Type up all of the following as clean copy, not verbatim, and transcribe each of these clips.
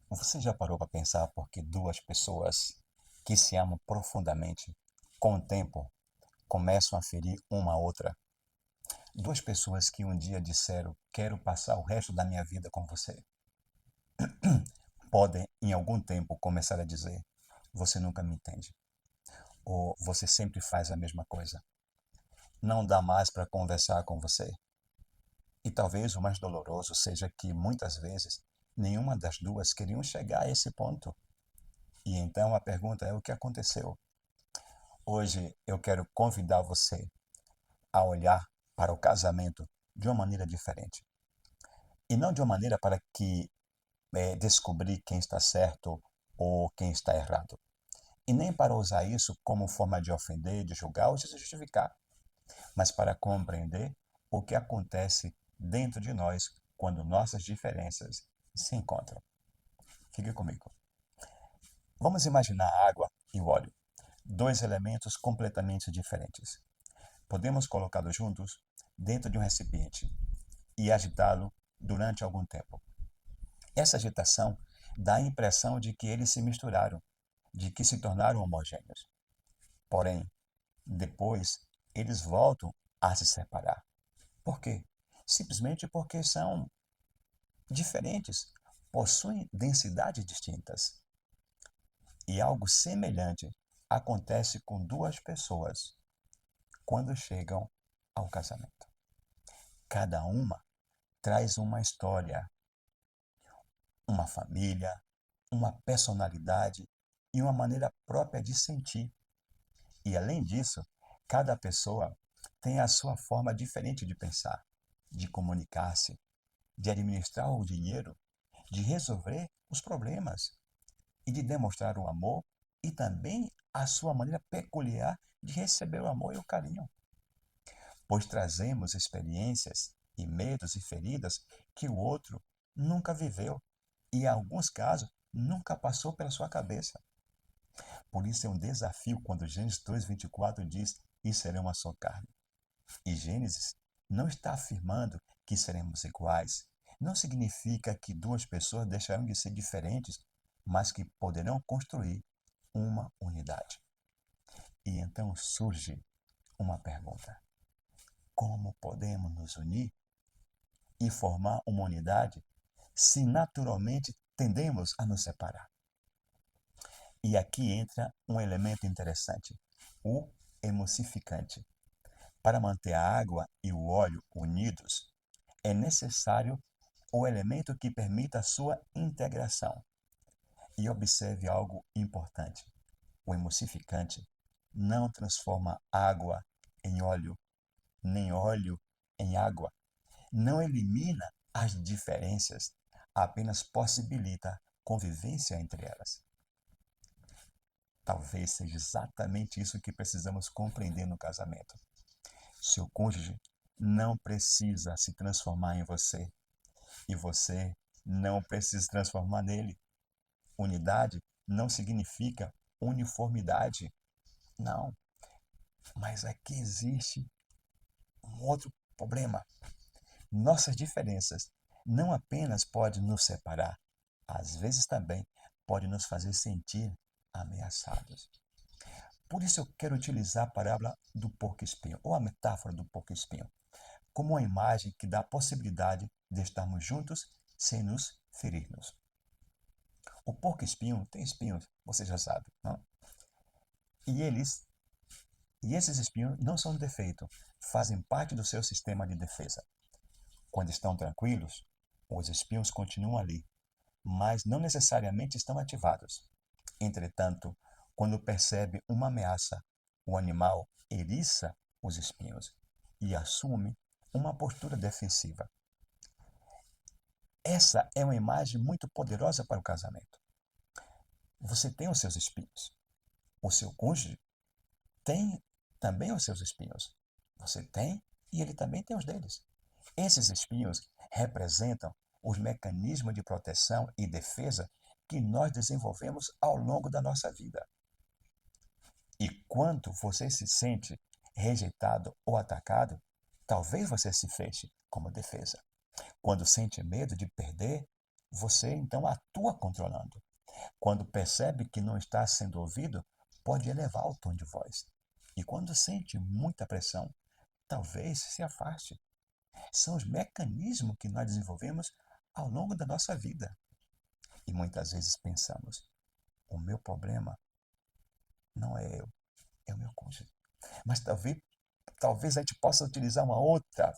Você já parou para pensar por que duas pessoas que se amam profundamente, com o tempo, começam a ferir uma a outra? Duas pessoas que um dia disseram: Quero passar o resto da minha vida com você, podem, em algum tempo, começar a dizer: Você nunca me entende. Ou você sempre faz a mesma coisa. Não dá mais para conversar com você. E talvez o mais doloroso seja que, muitas vezes, nenhuma das duas queriam chegar a esse ponto. E então a pergunta é: o que aconteceu? Hoje eu quero convidar você a olhar para o casamento de uma maneira diferente. E não de uma maneira para que descobrir quem está certo ou quem está errado. E nem para usar isso como forma de ofender, de julgar ou de se justificar, mas para compreender o que acontece dentro de nós quando nossas diferenças se encontram. Fique comigo. Vamos imaginar a água e o óleo, dois elementos completamente diferentes. Podemos colocá-los juntos dentro de um recipiente e agitá-lo durante algum tempo. Essa agitação dá a impressão de que eles se misturaram, de que se tornaram homogêneos. Porém, depois, eles voltam a se separar. Por quê? Simplesmente porque são diferentes, possuem densidades distintas. E algo semelhante acontece com duas pessoas quando chegam ao casamento. Cada uma traz uma história, uma família, uma personalidade e uma maneira própria de sentir. E além disso, cada pessoa tem a sua forma diferente de pensar, de comunicar-se, de administrar o dinheiro, de resolver os problemas e de demonstrar o amor e também a sua maneira peculiar de receber o amor e o carinho. Pois trazemos experiências e medos e feridas que o outro nunca viveu e, em alguns casos, nunca passou pela sua cabeça. Por isso é um desafio quando Gênesis 2:24 diz: E serão uma só carne. E Gênesis não está afirmando que seremos iguais. Não significa que duas pessoas deixarão de ser diferentes, mas que poderão construir uma unidade. E então surge uma pergunta: como podemos nos unir e formar uma unidade se naturalmente tendemos a nos separar? E aqui entra um elemento interessante, o emulsificante. Para manter a água e o óleo unidos, é necessário o elemento que permita a sua integração. E observe algo importante: o emulsificante não transforma água em óleo, nem óleo em água. Não elimina as diferenças, apenas possibilita convivência entre elas. Talvez seja exatamente isso que precisamos compreender no casamento. Seu cônjuge não precisa se transformar em você e você não precisa se transformar nele. Unidade não significa uniformidade, não. Mas aqui existe um outro problema. Nossas diferenças não apenas podem nos separar, às vezes também podem nos fazer sentir ameaçados. Por isso eu quero utilizar a parábola do porco-espinho, ou a metáfora do porco-espinho, como uma imagem que dá a possibilidade de estarmos juntos sem nos ferirmos. O porco-espinho tem espinhos, você já sabe, não? E eles, e esses espinhos não são um defeito, fazem parte do seu sistema de defesa. Quando estão tranquilos, os espinhos continuam ali, mas não necessariamente estão ativados. Entretanto, quando percebe uma ameaça, o animal eriça os espinhos e assume uma postura defensiva. Essa é uma imagem muito poderosa para o casamento. Você tem os seus espinhos. O seu cônjuge tem também os seus espinhos. Você tem e ele também tem os deles. Esses espinhos representam os mecanismos de proteção e defesa que nós desenvolvemos ao longo da nossa vida. E quando você se sente rejeitado ou atacado, talvez você se feche como defesa. Quando sente medo de perder, você então atua controlando. Quando percebe que não está sendo ouvido, pode elevar o tom de voz. E quando sente muita pressão, talvez se afaste. São os mecanismos que nós desenvolvemos ao longo da nossa vida. E muitas vezes pensamos: o meu problema não é eu, é o meu cônjuge. Mas talvez a gente possa utilizar uma outra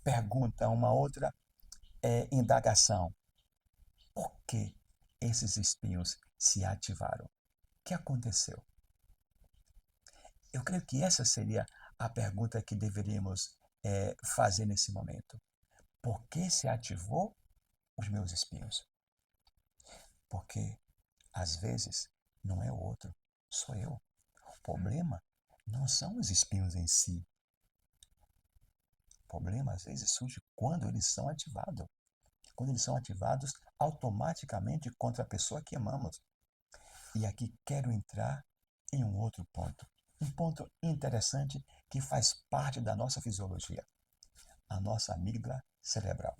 pergunta, uma outra indagação. Por que esses espinhos se ativaram? O que aconteceu? Eu creio que essa seria a pergunta que deveríamos fazer nesse momento. Por que se ativou os meus espinhos? Porque, às vezes, não é o outro, sou eu. O problema não são os espinhos em si. O problema, às vezes, surge quando eles são ativados. Quando eles são ativados automaticamente contra a pessoa que amamos. E aqui quero entrar em um outro ponto. Um ponto interessante que faz parte da nossa fisiologia. A nossa amígdala cerebral.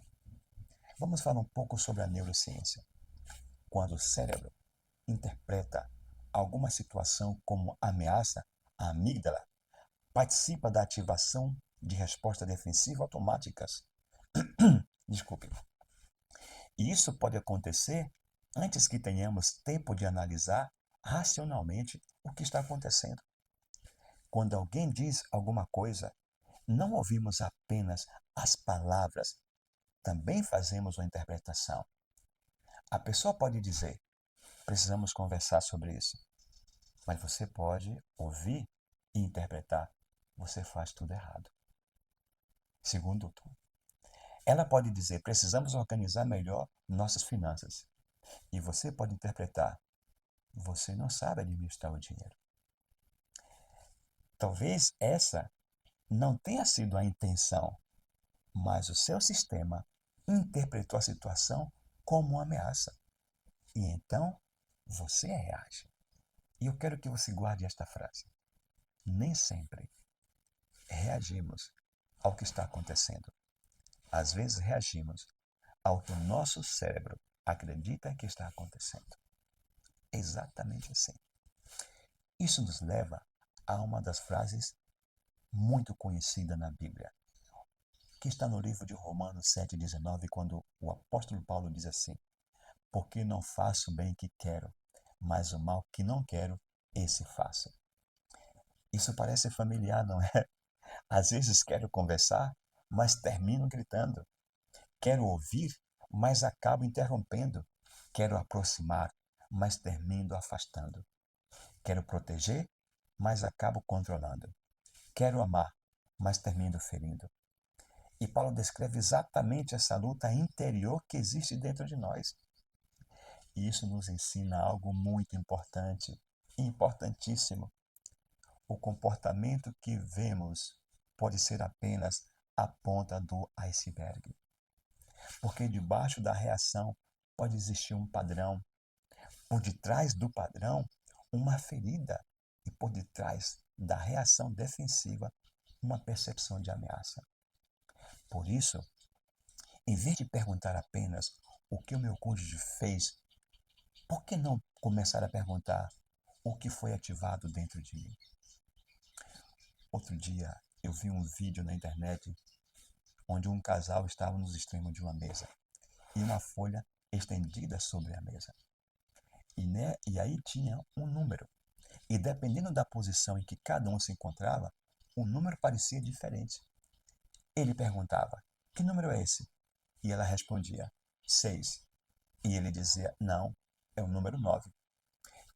Vamos falar um pouco sobre a neurociência. Quando o cérebro interpreta alguma situação como ameaça, a amígdala participa da ativação de respostas defensivas automáticas. Desculpe. E isso pode acontecer antes que tenhamos tempo de analisar racionalmente o que está acontecendo. Quando alguém diz alguma coisa, não ouvimos apenas as palavras, também fazemos uma interpretação. A pessoa pode dizer: precisamos conversar sobre isso. Mas você pode ouvir e interpretar: você faz tudo errado. Segundo tom. Ela pode dizer: precisamos organizar melhor nossas finanças. E você pode interpretar: você não sabe administrar o dinheiro. Talvez essa não tenha sido a intenção, mas o seu sistema interpretou a situação como uma ameaça. E então você reage. E eu quero que você guarde esta frase. Nem sempre reagimos ao que está acontecendo. Às vezes reagimos ao que o nosso cérebro acredita que está acontecendo. Exatamente assim. Isso nos leva a uma das frases muito conhecida na Bíblia, que está no livro de Romanos 7,19, quando o apóstolo Paulo diz assim: porque não faço o bem que quero, mas o mal que não quero, esse faço. Isso parece familiar, não é? Às vezes quero conversar, mas termino gritando. Quero ouvir, mas acabo interrompendo. Quero aproximar, mas termino afastando. Quero proteger, mas acabo controlando. Quero amar, mas termino ferindo. E Paulo descreve exatamente essa luta interior que existe dentro de nós. E isso nos ensina algo muito importante, importantíssimo. O comportamento que vemos pode ser apenas a ponta do iceberg. Porque debaixo da reação pode existir um padrão. Por detrás do padrão, uma ferida. E por detrás da reação defensiva, uma percepção de ameaça. Por isso, em vez de perguntar apenas o que o meu cônjuge fez, por que não começar a perguntar o que foi ativado dentro de mim? Outro dia, eu vi um vídeo na internet onde um casal estava nos extremos de uma mesa e uma folha estendida sobre a mesa. E aí tinha um número. E dependendo da posição em que cada um se encontrava, o número parecia diferente. Ele perguntava: que número é esse? E ela respondia: 6. E ele dizia: não, é o número 9.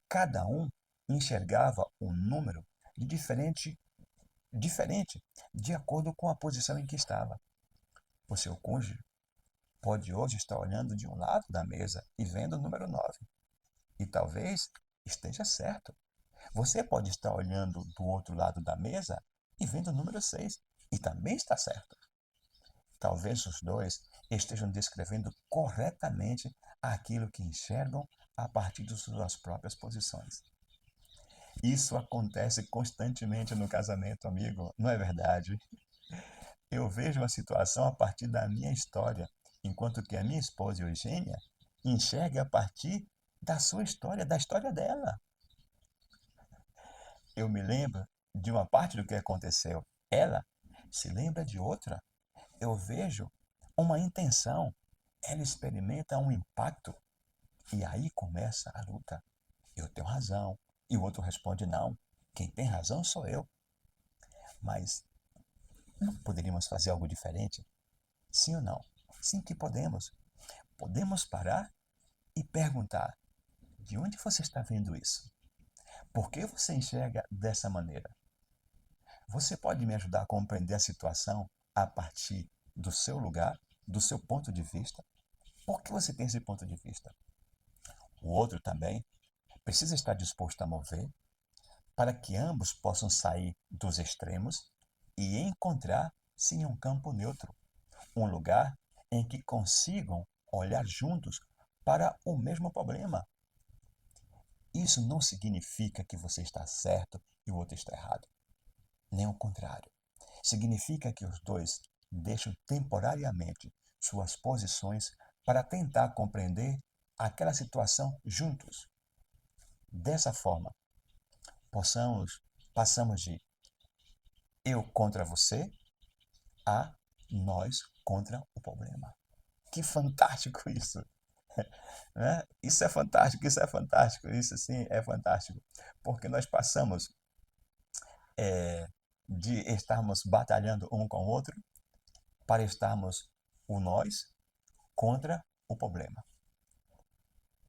Cada um enxergava o número de diferente de acordo com a posição em que estava. O seu cônjuge pode hoje estar olhando de um lado da mesa e vendo o número 9. E talvez esteja certo. Você pode estar olhando do outro lado da mesa e vendo o número 6. E também está certo. Talvez os dois estejam descrevendo corretamente aquilo que enxergam a partir de suas próprias posições. Isso acontece constantemente no casamento, amigo, não é verdade? Eu vejo a situação a partir da minha história, enquanto que a minha esposa Eugênia enxergue a partir da sua história, da história dela. Eu me lembro de uma parte do que aconteceu. Ela se lembra de outra. Eu vejo uma intenção. Ela experimenta um impacto. E aí começa a luta. Eu tenho razão. E o outro responde: não. Quem tem razão sou eu. Mas não poderíamos fazer algo diferente? Sim ou não? Sim que podemos. Podemos parar e perguntar: de onde você está vendo isso? Por que você enxerga dessa maneira? Você pode me ajudar a compreender a situação a partir do seu lugar, do seu ponto de vista? Por que você tem esse ponto de vista? O outro também precisa estar disposto a mover para que ambos possam sair dos extremos e encontrar-se em um campo neutro, um lugar em que consigam olhar juntos para o mesmo problema. Isso não significa que você está certo e o outro está errado. Nem o contrário. Significa que os dois deixam temporariamente suas posições para tentar compreender aquela situação juntos. Dessa forma, passamos de eu contra você a nós contra o problema. Que fantástico isso! Né? Isso é fantástico, isso é fantástico, isso sim é fantástico. Porque nós passamos de estarmos batalhando um com o outro para estarmos o nós contra o problema.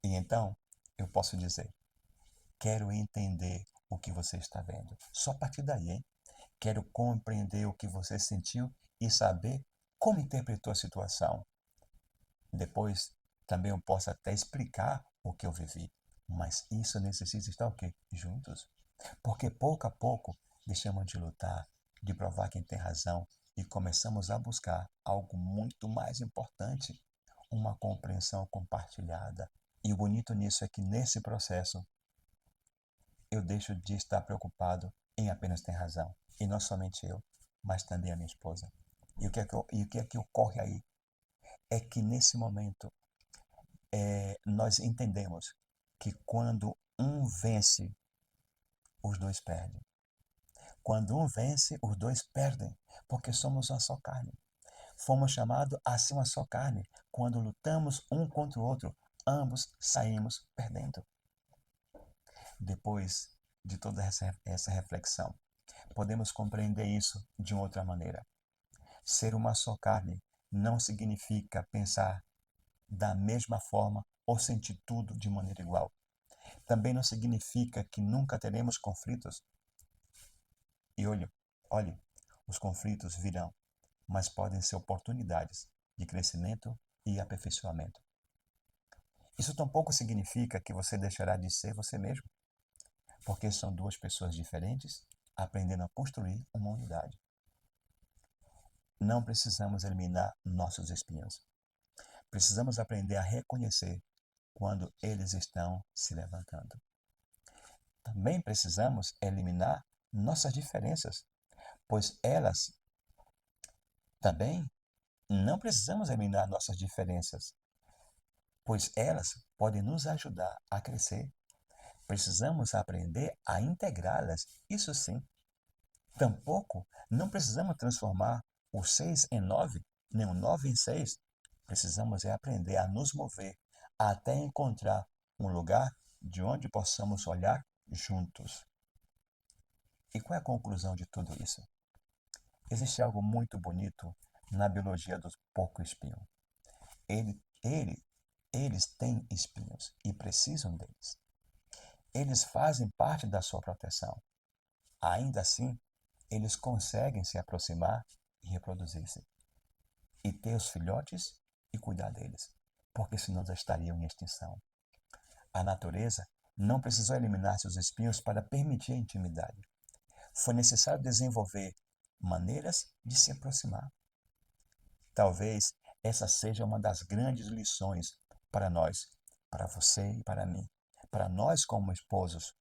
E então eu posso dizer: quero entender o que você está vendo. Só a partir daí, hein? Quero compreender o que você sentiu e saber como interpretou a situação. Depois, também eu posso até explicar o que eu vivi. Mas isso necessita estar o quê? Juntos. Porque pouco a pouco deixamos de lutar, de provar quem tem razão e começamos a buscar algo muito mais importante, uma compreensão compartilhada. E o bonito nisso é que nesse processo eu deixo de estar preocupado em apenas ter razão. E não somente eu, mas também a minha esposa. E o que é que ocorre aí? É que nesse momento nós entendemos que quando um vence, os dois perdem. Quando um vence, os dois perdem, porque somos uma só carne. Fomos chamados a ser uma só carne. Quando lutamos um contra o outro, ambos saímos perdendo. Depois de toda essa reflexão, podemos compreender isso de outra maneira. Ser uma só carne não significa pensar da mesma forma ou sentir tudo de maneira igual. Também não significa que nunca teremos conflitos. E olhe, os conflitos virão, mas podem ser oportunidades de crescimento e aperfeiçoamento. Isso tampouco significa que você deixará de ser você mesmo, porque são duas pessoas diferentes aprendendo a construir uma unidade. Não precisamos eliminar nossos espinhos. Precisamos aprender a reconhecer quando eles estão se levantando. Também precisamos eliminar nossas diferenças, pois elas também não precisamos eliminar nossas diferenças, pois elas podem nos ajudar a crescer. Precisamos aprender a integrá-las, isso sim. Tampouco não precisamos transformar o 6 em 9, nem o 9 em 6. Precisamos aprender a nos mover até encontrar um lugar de onde possamos olhar juntos. E qual é a conclusão de tudo isso? Existe algo muito bonito na biologia do porco-espinho. Eles têm espinhos e precisam deles. Eles fazem parte da sua proteção. Ainda assim, eles conseguem se aproximar e reproduzir-se. E ter os filhotes e cuidar deles, porque senão já estariam em extinção. A natureza não precisou eliminar seus espinhos para permitir a intimidade. Foi necessário desenvolver maneiras de se aproximar. Talvez essa seja uma das grandes lições para nós, para você e para mim. Para nós como esposos,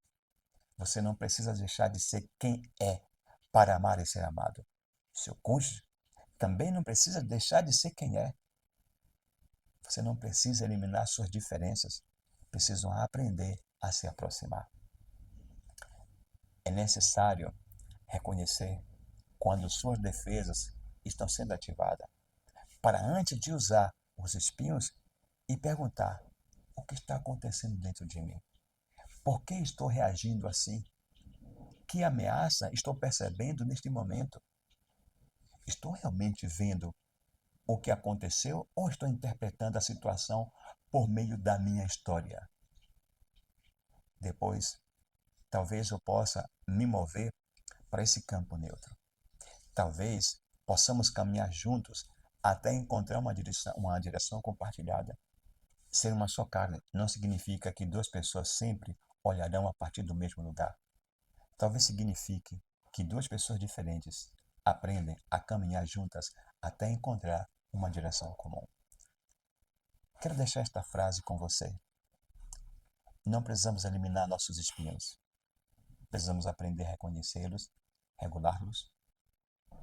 você não precisa deixar de ser quem é para amar e ser amado. Seu cônjuge também não precisa deixar de ser quem é. Você não precisa eliminar suas diferenças, precisam aprender a se aproximar. É necessário reconhecer quando suas defesas estão sendo ativadas, para antes de usar os espinhos e perguntar: o que está acontecendo dentro de mim? Por que estou reagindo assim? Que ameaça estou percebendo neste momento? Estou realmente vendo o que aconteceu ou estou interpretando a situação por meio da minha história? Depois, talvez eu possa me mover para esse campo neutro. Talvez possamos caminhar juntos até encontrar uma direção compartilhada. Ser uma só carne não significa que duas pessoas sempre olharão a partir do mesmo lugar. Talvez signifique que duas pessoas diferentes aprendem a caminhar juntas até encontrar uma direção comum. Quero deixar esta frase com você. Não precisamos eliminar nossos espinhos. Precisamos aprender a reconhecê-los, regulá-los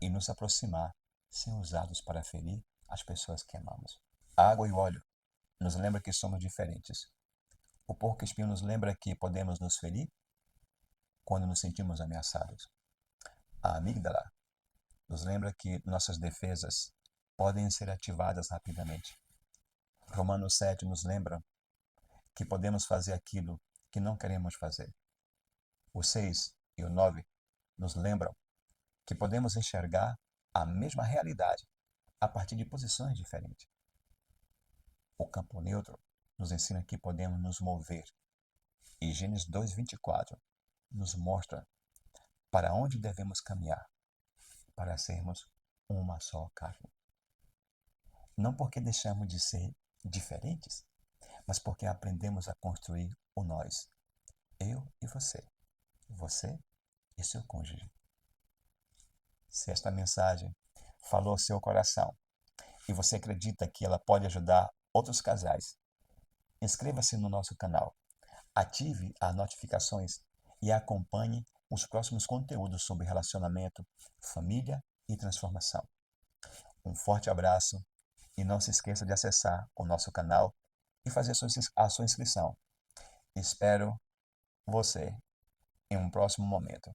e nos aproximar sem usá-los para ferir as pessoas que amamos. A água e o óleo nos lembra que somos diferentes. O porco-espinho nos lembra que podemos nos ferir quando nos sentimos ameaçados. A amígdala nos lembra que nossas defesas podem ser ativadas rapidamente. Romanos 7 nos lembra que podemos fazer aquilo que não queremos fazer. O 6 e o 9 nos lembram que podemos enxergar a mesma realidade a partir de posições diferentes. O campo neutro nos ensina que podemos nos mover. E Gênesis 2:24 nos mostra para onde devemos caminhar para sermos uma só carne. Não porque deixamos de ser diferentes, mas porque aprendemos a construir o nós. Eu e você e seu cônjuge. Se esta mensagem falou ao seu coração e você acredita que ela pode ajudar outros casais, inscreva-se no nosso canal, ative as notificações e acompanhe os próximos conteúdos sobre relacionamento, família e transformação. Um forte abraço e não se esqueça de acessar o nosso canal e fazer a sua inscrição. Espero você em um próximo momento.